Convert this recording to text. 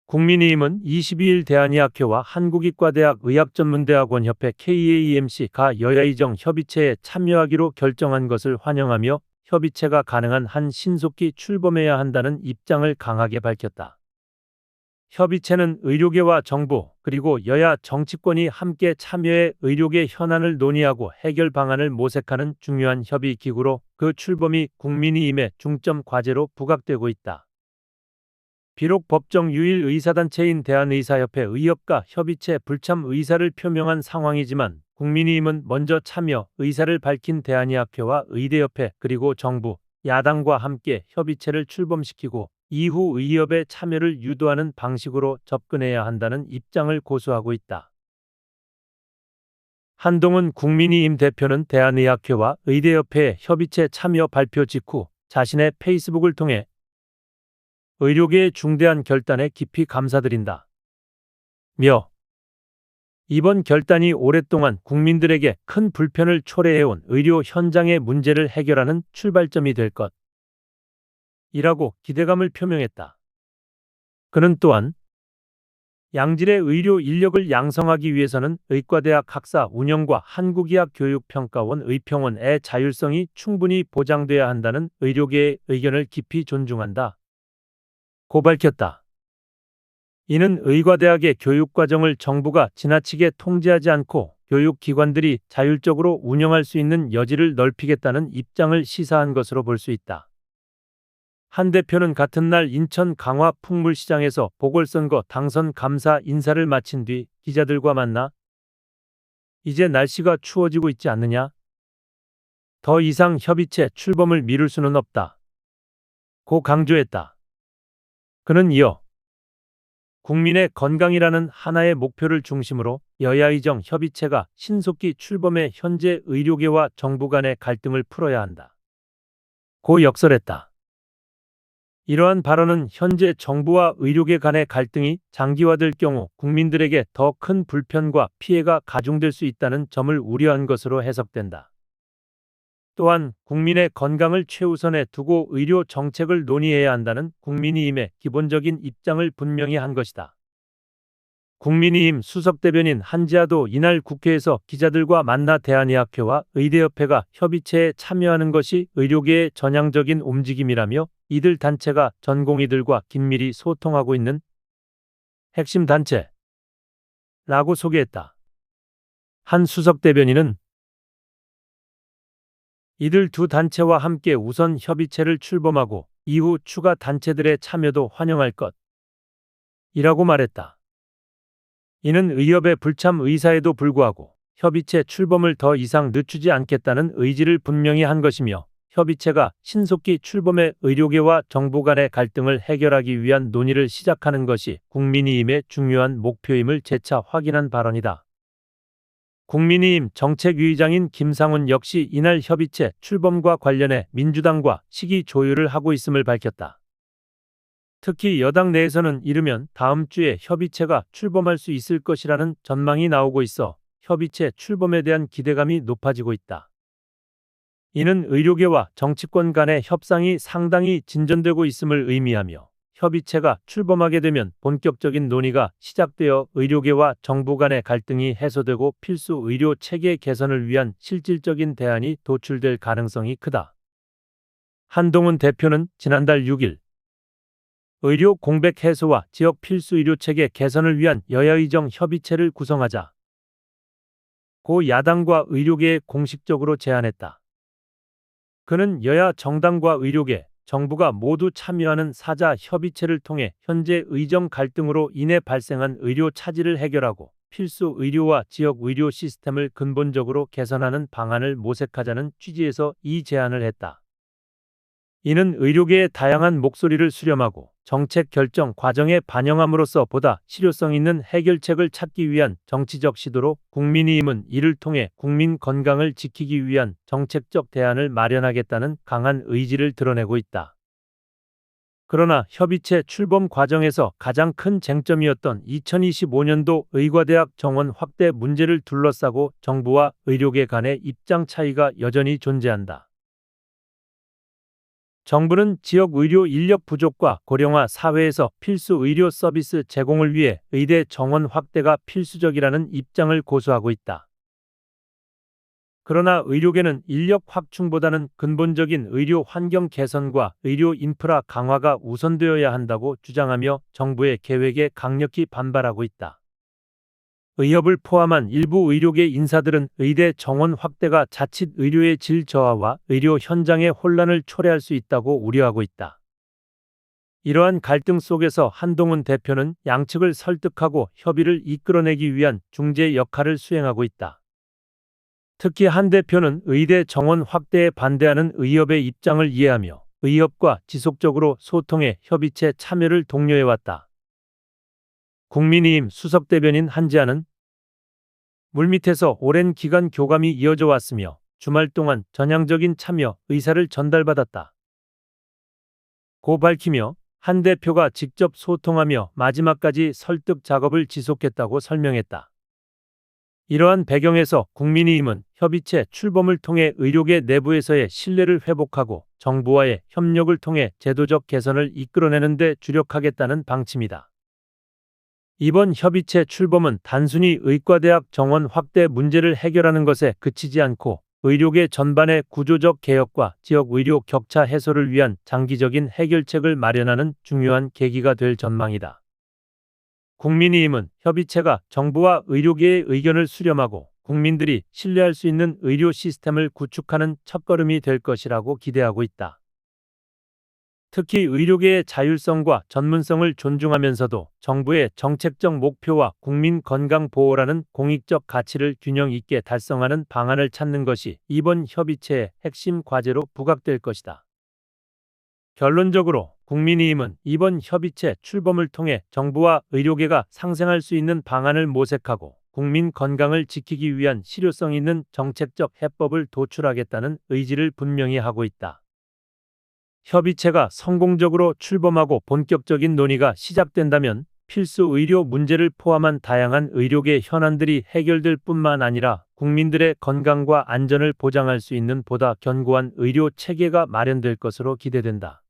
국민의힘은 22일 대한의학회와 한국의과대학 의학전문대학원협회 KAEMC가 여야의정 협의체에 참여하기로 결정한 것을 환영하며 협의체가 가능한 한 신속히 출범해야 한다는 입장을 강하게 밝혔다. 협의체는 의료계와 정부 그리고 여야 정치권이 함께 참여해 의료계 현안을 논의하고 해결 방안을 모색하는 중요한 협의 기구로 그 출범이 국민의힘의 중점 과제로 부각되고 있다. 비록 법정 유일 의사단체인 대한의사협회 의협과 협의체 불참 의사를 표명한 상황이지만 국민의힘은 먼저 참여 의사를 밝힌 대한의학회와 의대협회 그리고 정부, 야당과 함께 협의체를 출범시키고 이후 의협의 참여를 유도하는 방식으로 접근해야 한다는 입장을 고수하고 있다. 한동훈 국민의힘 대표는 대한의학회와 의대협회의 협의체 참여 발표 직후 자신의 페이스북을 통해 의료계의 중대한 결단에 깊이 감사드린다. 며 이번 결단이 오랫동안 국민들에게 큰 불편을 초래해온 의료 현장의 문제를 해결하는 출발점이 될 것이라고 기대감을 표명했다. 그는 또한 양질의 의료 인력을 양성하기 위해서는 의과대학 학사 운영과 한국의학교육평가원 의평원의 자율성이 충분히 보장돼야 한다는 의료계의 의견을 깊이 존중한다. 고 밝혔다. 이는 의과대학의 교육과정을 정부가 지나치게 통제하지 않고 교육기관들이 자율적으로 운영할 수 있는 여지를 넓히겠다는 입장을 시사한 것으로 볼 수 있다. 한 대표는 같은 날 인천 강화 풍물시장에서 보궐선거 당선 감사 인사를 마친 뒤 기자들과 만나 이제 날씨가 추워지고 있지 않느냐? 더 이상 협의체 출범을 미룰 수는 없다. 고 강조했다. 그는 이어 국민의 건강이라는 하나의 목표를 중심으로 여야의정 협의체가 신속히 출범해 현재 의료계와 정부 간의 갈등을 풀어야 한다. 고 역설했다. 이러한 발언은 현재 정부와 의료계 간의 갈등이 장기화될 경우 국민들에게 더 큰 불편과 피해가 가중될 수 있다는 점을 우려한 것으로 해석된다. 또한 국민의 건강을 최우선에 두고 의료 정책을 논의해야 한다는 국민의힘의 기본적인 입장을 분명히 한 것이다. 국민의힘 수석대변인 한지아도 이날 국회에서 기자들과 만나 대한의학회와 의대협회가 협의체에 참여하는 것이 의료계의 전향적인 움직임이라며 이들 단체가 전공의들과 긴밀히 소통하고 있는 핵심 단체라고 소개했다. 한 수석대변인은 이들 두 단체와 함께 우선 협의체를 출범하고 이후 추가 단체들의 참여도 환영할 것이라고 말했다. 이는 의협의 불참 의사에도 불구하고 협의체 출범을 더 이상 늦추지 않겠다는 의지를 분명히 한 것이며 협의체가 신속히 출범해 의료계와 정부 간의 갈등을 해결하기 위한 논의를 시작하는 것이 국민의힘의 중요한 목표임을 재차 확인한 발언이다. 국민의힘 정책위의장인 김상훈 역시 이날 협의체 출범과 관련해 민주당과 시기 조율을 하고 있음을 밝혔다. 특히 여당 내에서는 이르면 다음 주에 협의체가 출범할 수 있을 것이라는 전망이 나오고 있어 협의체 출범에 대한 기대감이 높아지고 있다. 이는 의료계와 정치권 간의 협상이 상당히 진전되고 있음을 의미하며 협의체가 출범하게 되면 본격적인 논의가 시작되어 의료계와 정부 간의 갈등이 해소되고 필수 의료 체계 개선을 위한 실질적인 대안이 도출될 가능성이 크다. 한동훈 대표는 지난달 6일 의료 공백 해소와 지역 필수 의료 체계 개선을 위한 여야의정 협의체를 구성하자 고 야당과 의료계에 공식적으로 제안했다. 그는 여야 정당과 의료계, 정부가 모두 참여하는 사자 협의체를 통해 현재 의정 갈등으로 인해 발생한 의료 차질을 해결하고 필수 의료와 지역 의료 시스템을 근본적으로 개선하는 방안을 모색하자는 취지에서 이 제안을 했다. 이는 의료계의 다양한 목소리를 수렴하고 정책 결정 과정에 반영함으로써 보다 실효성 있는 해결책을 찾기 위한 정치적 시도로 국민의힘은 이를 통해 국민 건강을 지키기 위한 정책적 대안을 마련하겠다는 강한 의지를 드러내고 있다. 그러나 협의체 출범 과정에서 가장 큰 쟁점이었던 2025년도 의과대학 정원 확대 문제를 둘러싸고 정부와 의료계 간의 입장 차이가 여전히 존재한다. 정부는 지역 의료 인력 부족과 고령화 사회에서 필수 의료 서비스 제공을 위해 의대 정원 확대가 필수적이라는 입장을 고수하고 있다. 그러나 의료계는 인력 확충보다는 근본적인 의료 환경 개선과 의료 인프라 강화가 우선되어야 한다고 주장하며 정부의 계획에 강력히 반발하고 있다. 의협을 포함한 일부 의료계 인사들은 의대 정원 확대가 자칫 의료의 질 저하와 의료 현장의 혼란을 초래할 수 있다고 우려하고 있다. 이러한 갈등 속에서 한동훈 대표는 양측을 설득하고 협의를 이끌어내기 위한 중재 역할을 수행하고 있다. 특히 한 대표는 의대 정원 확대에 반대하는 의협의 입장을 이해하며 의협과 지속적으로 소통해 협의체 참여를 독려해왔다. 국민의힘 수석대변인 한지아는 물밑에서 오랜 기간 교감이 이어져 왔으며 주말 동안 전향적인 참여 의사를 전달받았다. 고 밝히며 한 대표가 직접 소통하며 마지막까지 설득 작업을 지속했다고 설명했다. 이러한 배경에서 국민의힘은 협의체 출범을 통해 의료계 내부에서의 신뢰를 회복하고 정부와의 협력을 통해 제도적 개선을 이끌어내는 데 주력하겠다는 방침이다. 이번 협의체 출범은 단순히 의과대학 정원 확대 문제를 해결하는 것에 그치지 않고 의료계 전반의 구조적 개혁과 지역 의료 격차 해소를 위한 장기적인 해결책을 마련하는 중요한 계기가 될 전망이다. 국민의힘은 협의체가 정부와 의료계의 의견을 수렴하고 국민들이 신뢰할 수 있는 의료 시스템을 구축하는 첫걸음이 될 것이라고 기대하고 있다. 특히 의료계의 자율성과 전문성을 존중하면서도 정부의 정책적 목표와 국민 건강 보호라는 공익적 가치를 균형 있게 달성하는 방안을 찾는 것이 이번 협의체의 핵심 과제로 부각될 것이다. 결론적으로 국민의힘은 이번 협의체 출범을 통해 정부와 의료계가 상생할 수 있는 방안을 모색하고 국민 건강을 지키기 위한 실효성 있는 정책적 해법을 도출하겠다는 의지를 분명히 하고 있다. 협의체가 성공적으로 출범하고 본격적인 논의가 시작된다면 필수 의료 문제를 포함한 다양한 의료계 현안들이 해결될 뿐만 아니라 국민들의 건강과 안전을 보장할 수 있는 보다 견고한 의료 체계가 마련될 것으로 기대된다.